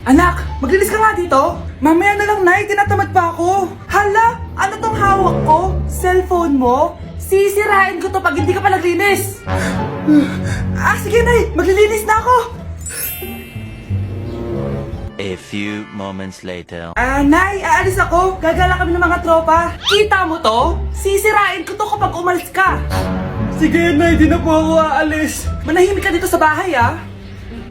Anak, maglinis ka nga dito. Mamaya na lang, Nay. Tinatamad pa ako. Hala, ano tong hawak ko? Cellphone mo? Sisirain ko to pag hindi ka pa naglinis. Sige, Nay. Maglilinis na ako. A few moments later. Nay, aalis ako. Gagala kami ng mga tropa. Kita mo to? Sisirain ko to kapag umalis ka. Sige, Nay. Di na po ako aalis. Manahimik ka dito sa bahay,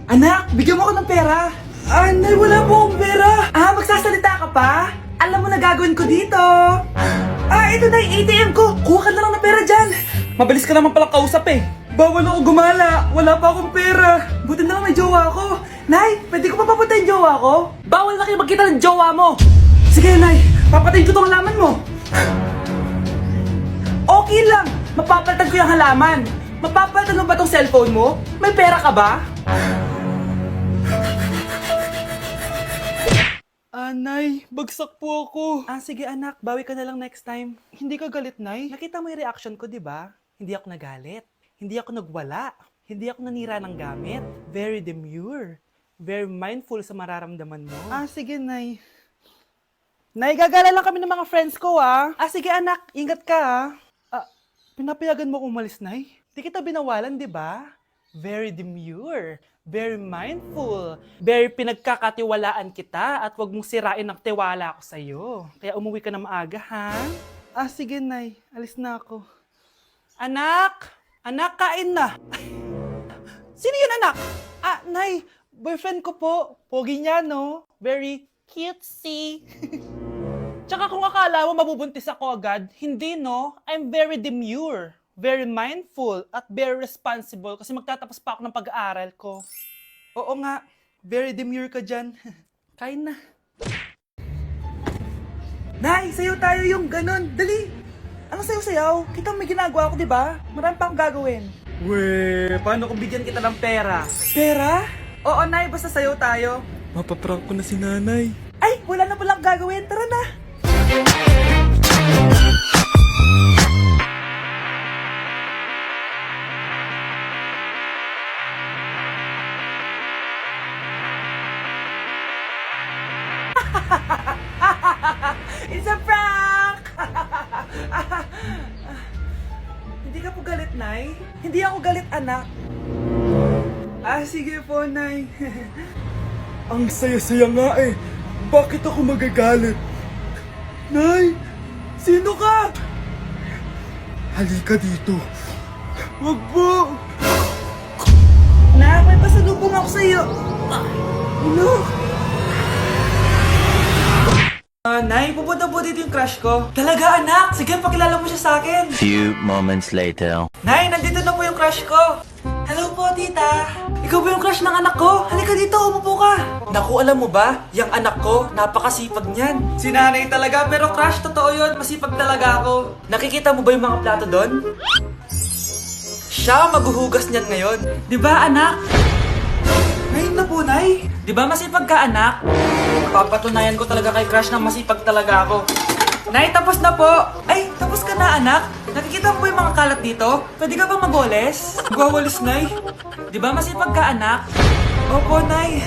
Anak, bigyan mo ako ng pera. Nay, wala po akong pera. Magsasalita ka pa? Alam mo na gagawin ko dito. Ito na yung ATM ko. Kuha ka na lang ng pera dyan. Mabilis ka naman palang kausap eh. Bawal ako gumala. Wala pa akong pera. Buti na lang may jowa ako. Nay, pwede ko pa papatayin jowa ko? Bawal na kayo magkita ng jowa mo. Sige, Nay. Papatayin ko tong halaman mo. Okay lang. Mapapalitan ko yung halaman. Mapapalitan mo ba tong cellphone mo? May pera ka ba? Nay, bagsak po ako. Sige anak, bawi ka na lang next time. Hindi ka galit, Nay? Nakita mo yung reaction ko, di ba? Hindi ako nagalit. Hindi ako nagwala. Hindi ako nanira ng gamit. Very demure. Very mindful sa mararamdaman mo. Sige, Nay. Nay, gagala lang kami ng mga friends ko, sige anak, ingat ka, pinapayagan mo kong umalis, Nay? Di kita binawalan, di ba? Very demure, very mindful, very pinagkakatiwalaan kita at wag mong sirain ang tiwala ko sa'yo. Kaya umuwi ka na maaga, ha? Sige, Nay. Alis na ako. Anak! Anak, kain na! Sino yun, anak? Nay, boyfriend ko po. Pogi niya, no? Very cutesy. Tsaka kung akala mo mabubuntis ako agad, hindi, no? I'm very demure. Very mindful at very responsible kasi magtatapos pa ako ng pag-aaral ko. Oo nga, very demure ka dyan. Kain na. Nay, sayo tayo yung ganun. Dali! Ano sayo-sayaw? Kita may ginagawa ko, di ba? Marami pa akong gagawin. Paano kung bigyan kita ng pera? Pera? Oo, Nay, basta sayo tayo. Mapaprank ko na si nanay. Ay, wala na palang gagawin. Tara na! It's a prank! Hindi ka po galit, Nay? Hindi ako galit, anak. Sige po, Nay. Ang saya-saya nga eh. Bakit ako magagalit? Nay! Sino ka? Halika dito. Wag po! Nak, may pasalubong ako sa'yo. Ano? Nay, pupunta po dito yung crush ko. Talaga, anak? Sige, pakilala mo siya sa akin. Few moments later. Nay, nandito na po yung crush ko. Hello po, tita. Ikaw ba yung crush ng anak ko? Halika dito, umupo ka. Naku, alam mo ba? Yung anak ko, napakasipag niyan. Si nanay talaga, pero crush, totoo yun. Masipag talaga ako. Nakikita mo ba yung mga plato doon? Siya maghuhugas niyan ngayon. Di ba, anak? Ngayon na po, Nay. Di ba masipag ka, anak? Papatunayan ko talaga kay crush na masipag talaga ako. Nay, tapos na po. Ay, tapos ka na, anak. Nakikita mo ba yung mga kalat dito? Pwede ka bang magwalis? Magwawalis, Nay. Di ba masipag ka, anak? Opo, Nay.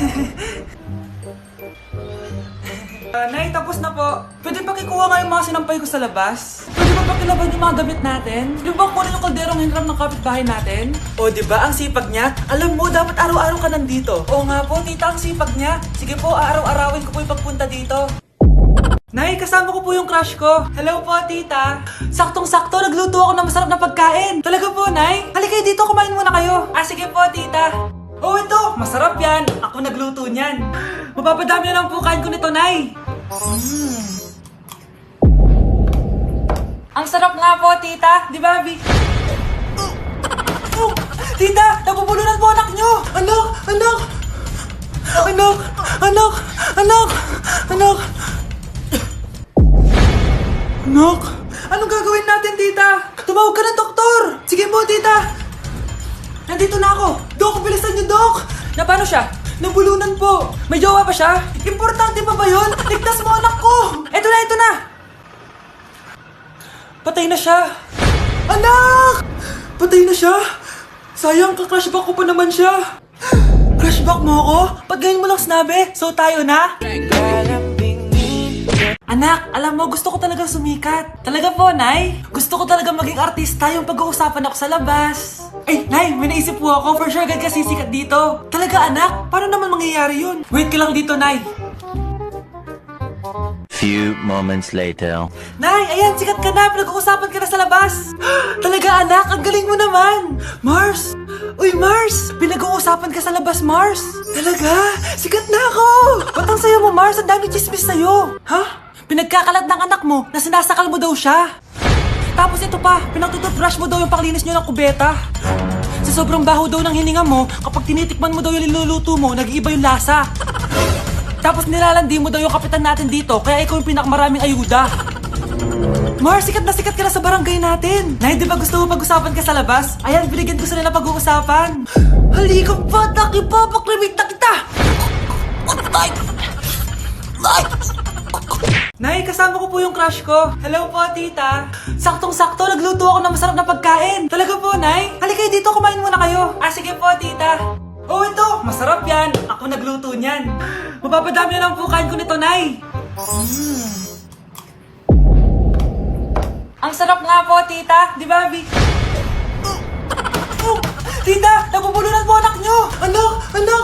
Nay, tapos na po. Pwede pa kikuha nga yung mga sinampay ko sa labas? Pwede ba pakilaban yung mga gamit natin? Di ba kunin yung kalderong hinram ng kapitbahay natin? O, di ba ang sipag niya? Alam mo, dapat araw-araw ka nandito. Oo nga po, tita, ang sipag niya. Sige po, araw-arawin ko po yung pagpunta dito. Nay, kasama ko po yung crush ko. Hello po, tita. Saktong-sakto, nagluto ako ng masarap na pagkain. Talaga po, Nay? Halika kayo dito, kumain muna kayo. Sige po, tita. Oh, ito, masarap yan. Ako nagluto niyan. Mapapadami na lang po kain ko nito, Nay. Ang sarap nga po, tita. Di ba, Bi? Tita, nabubulunan po anak nyo. Anak, anak. Anak, anak, anak, anak. Anak, anong gagawin natin, tita? Tumawag ka ng doktor. Sige po, tita. Nandito na ako. Dok, bilisan niyo, Dok. Na paano siya? Nabulunan po. May jowa pa siya? Importante pa ba yun? Ligtas mo anak ko. Ito na, ito na. Patay na siya. Anak! Patay na siya. Sayang, ka-crush ba ko pa naman siya? Crush Crushback mo ako? Ba't ganyan mo lang sinabi? So tayo na? Anak, alam mo, gusto ko talaga sumikat. Talaga po, Nay? Gusto ko talaga maging artista yung pag-uusapan ako sa labas. Ay, Nay, may naisip po ako. For sure, agad kasi sikat dito. Talaga, anak? Paano naman mangyayari yun? Wait ka lang dito, Nay. Few moments later. Nay, ayan, sikat ka na. Pinag-uusapan ka na sa labas. Talaga, anak, ang galing mo naman. Mars! Uy, Mars! Pinag-uusapan ka sa labas, Mars. Talaga? Sikat na ako! Ba't ang sayo mo, Mars? Ang dami chismis sa'yo. Ha? Pinagkakalat ng anak mo na sinasakal mo daw siya. Tapos ito pa, pinagtututbrush mo daw yung paklinis nyo ng kubeta. Sa sobrang baho daw ng hininga mo, kapag tinitikman mo daw yung niluluto mo, nag-iiba yung lasa. Tapos nilalandi mo daw yung kapitan natin dito, kaya ikaw yung pinakamaraming ayuda. Mars, sikat ka na sa barangay natin. Nay, di ba gusto mo pag-usapan ka sa labas? Ayan, binigyan ko sila pag-uusapan. Halika pa, paklimit na kita. Nay, kasama ko po yung crush ko. Hello po, tita. Saktong-sakto, nagluto ako ng masarap na pagkain. Talaga po, Nay? Halika dito, kumain muna kayo. Ah, sige po, tita. Oh, ito, masarap yan. Ako nagluto niyan. Mapapadami na lang po kain ko nito, Nay. Ang sarap nga po, tita. Di ba, Vic? Tita, nabubulunan po anak nyo. Anak. Anak!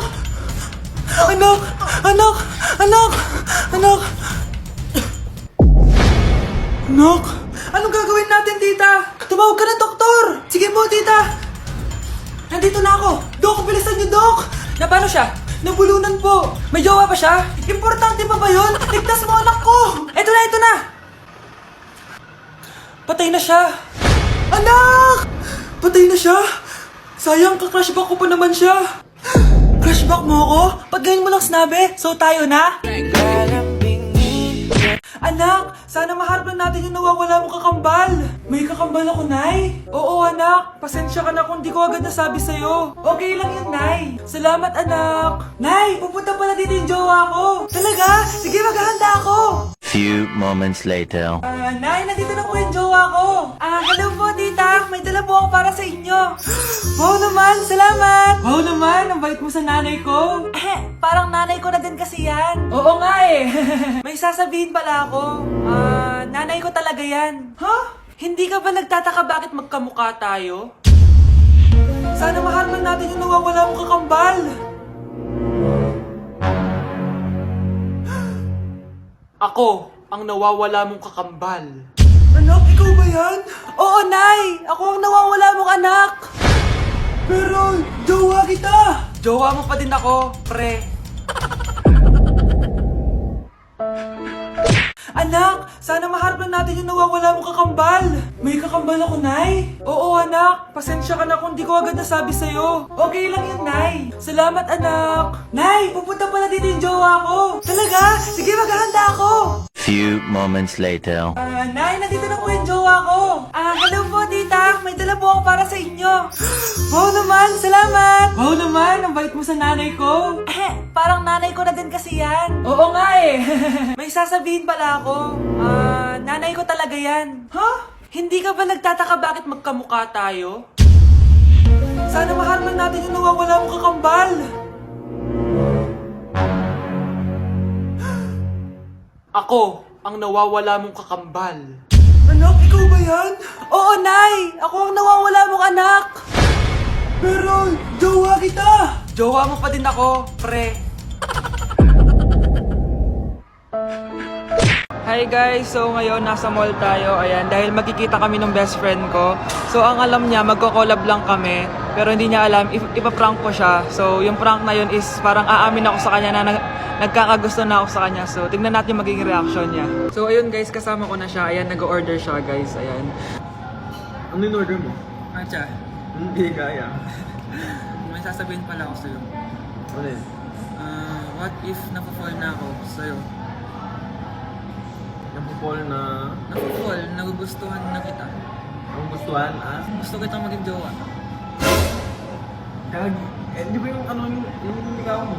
Anong gagawin natin, tita? Tumawag ka ng doktor! Sige po, tita! Nandito na ako! Dok, bilisan niyo, Dok! Na paano siya? Nabulunan po! May jowa pa siya? Importante pa ba yun? Ligtas mo anak ko! Ito na! Patay na siya! Anak! Patay na siya? Sayang, kakrashback ko pa naman siya! Crushback mo ako? Ba't ganyan mo lang sinabi? So tayo na? Anak, sana maharap lang natin yung nawawala mong kakambal. May kakambal ako, Nay. Oo, anak. Pasensya ka na kung di ko agad nasabi sa'yo. Okay lang yun, Nay. Salamat, anak. Nay, pupunta pala dito yung jowa ko. Talaga? Sige, maghahanda ako. Few moments later. Nay, nandito na po yung jowa ko. Hello po, tita. May dala po ako para sa inyo. Wow naman, salamat. Wow naman, ang bait mo sa nanay ko. Parang nanay ko na din kasi yan. Oo nga eh. May sasabihin pala ako. Nanay ko talaga yan. Ha? Hindi ka ba nagtataka bakit magkamukha tayo? Sana mahal man natin yung nawawala mong kakambal. Ako, ang nawawala mong kakambal. Anak, ikaw ba yan? Oo, Nay! Ako ang nawawala mong anak! Pero, jowa kita! Jowa mo pa din ako, pre. Anak, sana maharap lang natin yung nawawala mong kakambal. May kakambal ako, Nay. Oo, anak. Pasensya ka na kung di ko agad nasabi sa'yo. Okay lang yun, Nay. Salamat, anak. Nay, pupunta pala dito yung jowa ko. Talaga? Sige, maghahanda ako. Few moments later. Nay, nandito na po yung jowa ko. Hello po, tita. May dala po ako para sa inyo. Wow naman, salamat. Wow naman, ang bait mo sa nanay ko. Parang nanay ko na din kasi yan. Oo nga eh. May sasabihin pala ako. Nanay ko talaga yan. Ha? Hindi ka ba nagtataka bakit magkamukha tayo? Sana mahal man natin yung nawawala mong kakambal. Ako, ang nawawala mong kakambal. Anak, ikaw ba yan? Oo, Nay! Ako ang nawawala mong anak! Pero, jowa kita! Jowa mo pa din ako, pre. Hi guys! So ngayon nasa mall tayo, ayan, dahil magkikita kami ng best friend ko. So ang alam niya, magko-collab lang kami, pero hindi niya alam, ipaprank ko siya. So yung prank na yun is parang aamin ako sa kanya na nagkakagusto na ako sa kanya. So tignan natin yung magiging reaction niya. So ayun guys, kasama ko na siya, ayan, nag-order siya guys, ayan. Ano yung order mo? Acha, Hindi kaya. may sasabihin pala ako sa'yo. Ano yun? What if napafall na ako sa'yo? Napupol na... Napafall, nagugustuhan na kita. Ang gustuhan, Gusto kitang maging jowa. di ba yung ano yung ikaw mo?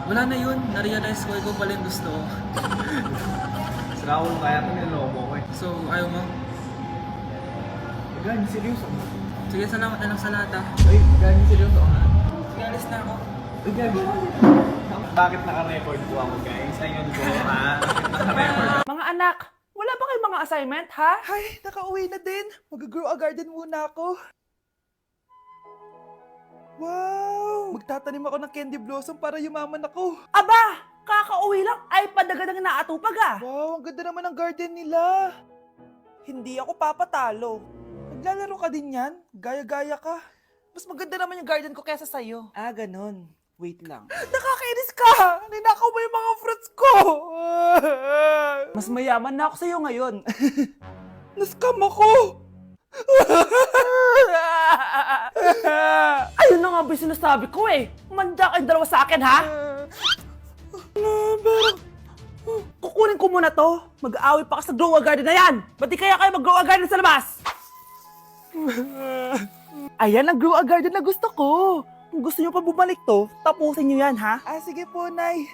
Wala na yun, na-realize ko, ikaw pala yung gusto ko. Sira ko kaya ito niloko ko eh. So, ayaw mo? Gagi, seryoso. Sige, salamat na lang sa lahat ah. Ay, gagi, seryoso. Sige, alis na ako. Bakit naka-record po ako, guys? Ayun po, ha? Bakit naka-record? Mga anak, wala ba kayong mga assignment, ha? Ay, nakauwi na din. Mag-grow a garden muna ako. Wow! Magtatanim ako ng candy blossom para yumaman ako. Aba! Kakauwi lang ay padagadang naatupag ah. Wow, ang ganda naman ng garden nila. Hindi ako papatalo. Maglalaro ka din yan? Gaya-gaya ka. Mas maganda naman yung garden ko kesa sa'yo. Ah, ganun. Wait lang. Nakakainis ka! Ninakaw mo yung mga fruits ko! Mas mayaman na ako sa'yo ngayon. Nascam ako! Ayun na nga ba yung sinasabi ko eh. Manda kayong dalawa sa akin, ha? Kukunin ko muna to. Mag-aaway pa ka sa grow a garden na yan. Ba't di kaya kayo mag-grow a garden sa labas? Ayan ang grow a garden na gusto ko. Kung gusto nyo pa bumalik to, tapusin nyo yan, ha? Ah, sige po, Nay.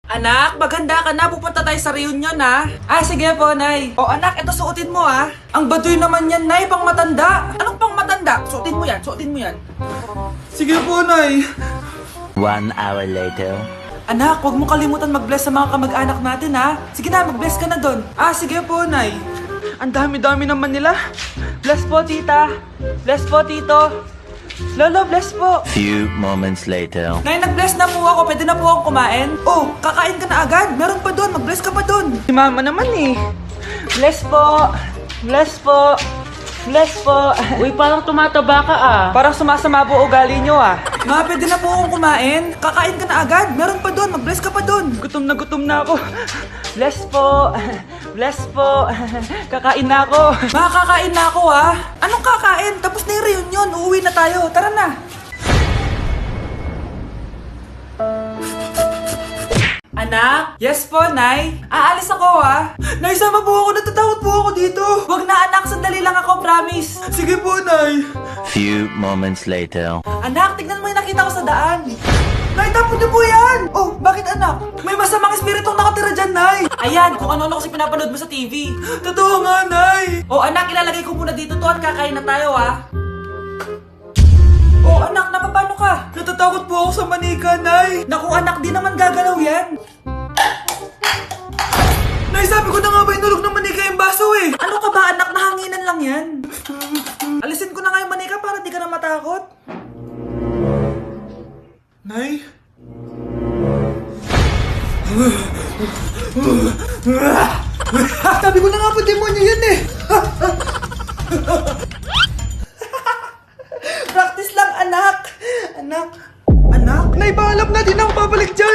Anak, maganda ka na. Pupunta tayo sa reunion, ha? Ah, sige po, Nay. O, anak, ito suotin mo, ha? Ang baduy naman yan, Nay, pang matanda. Anong pang matanda? Suotin mo yan, suotin mo yan. Sige po, Nay. 1 hour later. Anak, huwag mo kalimutan mag-bless sa mga kamag-anak natin, ha? Sige na, mag-bless ka na doon. Ah, sige po, Nay. Ang dami-dami naman nila. Bless po, tita. Bless po, tito. Lolo, bless po. Few moments later. Nay, nag-bless na po ako. Pwede na po akong kumain. Oh, kakain ka na agad. Meron pa doon. Mag-bless ka pa doon. Si mama naman eh. Bless po. Bless po. Bless po. Uy, parang tumataba ka ah. Parang sumasama po ugali nyo ah. Ma, pwede na po akong kumain. Kakain ka na agad. Meron pa doon. Mag-bless ka pa doon. Gutom na ako. Bless po. Bless po. Kakain na ako. Ma, kakain na ako ah. Anong kakain? Tapos na yung reunion. Uuwi na tayo. Tara na. Anak? Yes po, Nay. Aalis ako, ha? Nay, sama po ako. Natatakot po ako dito. Wag na, anak. Sandali lang ako, promise. Sige po, Nay. Few moments later. Anak, tignan mo yung nakita ko sa daan. Nay, tapon niyo po yan. Oh, bakit, anak? May masamang espiritong nakatira dyan, Nay. Ayan, kung ano-ano kasi pinapanood mo sa TV. Totoo nga, Nay. Oh, anak, ilalagay ko muna dito to at kakain na tayo, ha? Oh, anak, napapano ka? Natatakot po ako sa manika, Nay. Naku, anak, di naman gagalaw yan. Nay, sabi ko na nga ba inulog ng manika yung baso eh. Ano ka ba, anak? Nahanginan lang yan. Alisin ko na nga yung manika para di ka na matakot. Nay? Sabi ko na nga po, demonyo yan eh. Practice lang, anak. Anak? Nay, paalam na. Di na ako babalik dyan.